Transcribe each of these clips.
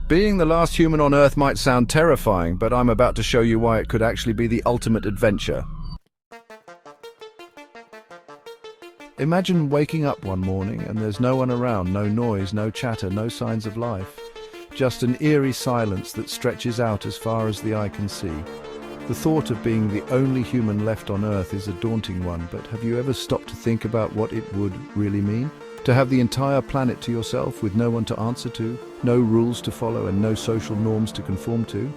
Being the last human on Earth might sound terrifying, but I'm about to show you why it could actually be the ultimate adventure. Imagine waking up one morning and there's no one around, no noise, no chatter, no signs of life. Just an eerie silence that stretches out as far as the eye can see. The thought of being the only human left on Earth is a daunting one, but have you ever stopped to think about what it would really mean? To have the entire planet to yourself with no one to answer to, no rules to follow and no social norms to conform to?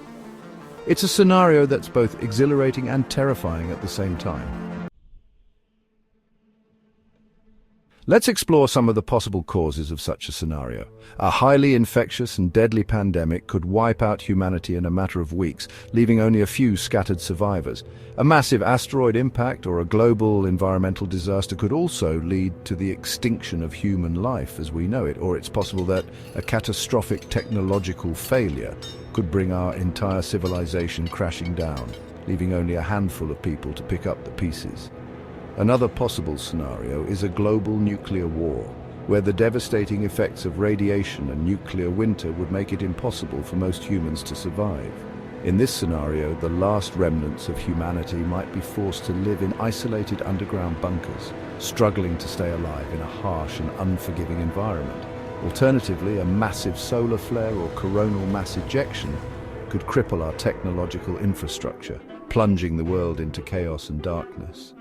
It's a scenario that's both exhilarating and terrifying at the same time. Let's explore some of the possible causes of such a scenario. A highly infectious and deadly pandemic could wipe out humanity in a matter of weeks, leaving only a few scattered survivors. A massive asteroid impact or a global environmental disaster could also lead to the extinction of human life as we know it, or it's possible that a catastrophic technological failure could bring our entire civilization crashing down, leaving only a handful of people to pick up the pieces. Another possible scenario is a global nuclear war, where the devastating effects of radiation and nuclear winter would make it impossible for most humans to survive. In this scenario, the last remnants of humanity might be forced to live in isolated underground bunkers, struggling to stay alive in a harsh and unforgiving environment. Alternatively, a massive solar flare or coronal mass ejection could cripple our technological infrastructure, plunging the world into chaos and darkness.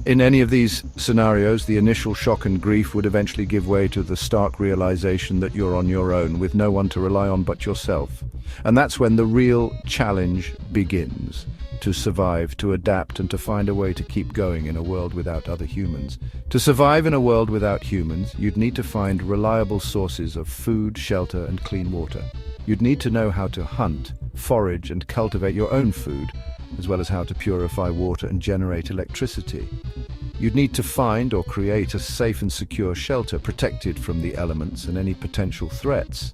In any of these scenarios, the initial shock and grief would eventually give way to the stark realization that you're on your own, with no one to rely on but yourself. And that's when the real challenge begins: to survive, to adapt, and to find a way to keep going in a world without other humans. To survive in a world without humans, you'd need to find reliable sources of food, shelter, and clean water. You'd need to know how to hunt, forage, and cultivate your own food, as well as how to purify water and generate electricity. You'd need to find or create a safe and secure shelter protected from the elements and any potential threats.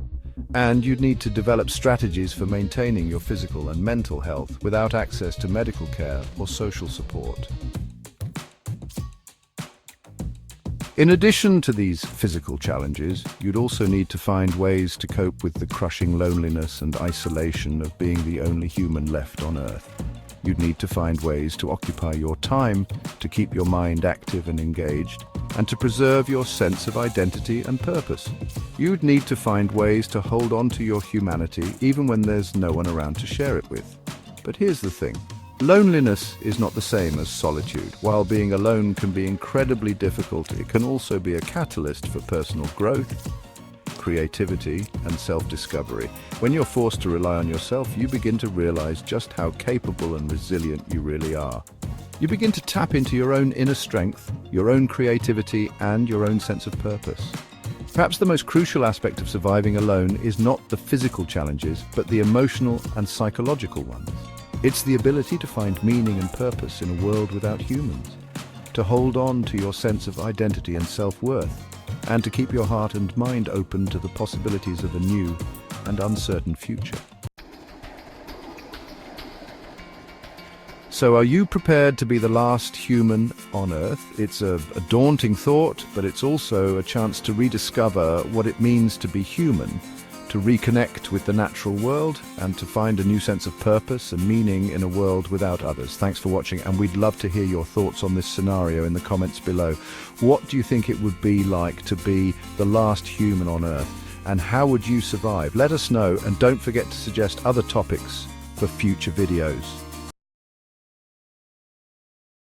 And you'd need to develop strategies for maintaining your physical and mental health without access to medical care or social support. In addition to these physical challenges, you'd also need to find ways to cope with the crushing loneliness and isolation of being the only human left on Earth. You'd need to find ways to occupy your time, to keep your mind active and engaged, and to preserve your sense of identity and purpose. You'd need to find ways to hold on to your humanity even when there's no one around to share it with. But here's the thing. Loneliness is not the same as solitude. While being alone can be incredibly difficult, it can also be a catalyst for personal growth, creativity, and self-discovery. When you're forced to rely on yourself, you begin to realize just how capable and resilient you really are. You begin to tap into your own inner strength, your own creativity, and your own sense of purpose. Perhaps the most crucial aspect of surviving alone is not the physical challenges, but the emotional and psychological ones. It's the ability to find meaning and purpose in a world without humans, to hold on to your sense of identity and self-worth, and to keep your heart and mind open to the possibilities of a new and uncertain future. So are you prepared to be the last human on Earth? It's a daunting thought, but it's also a chance to rediscover what it means to be human, to reconnect with the natural world, and to find a new sense of purpose and meaning in a world without others. Thanks for watching, and we'd love to hear your thoughts on this scenario in the comments below. What do you think it would be like to be the last human on Earth, and how would you survive? Let us know, and don't forget to suggest other topics for future videos.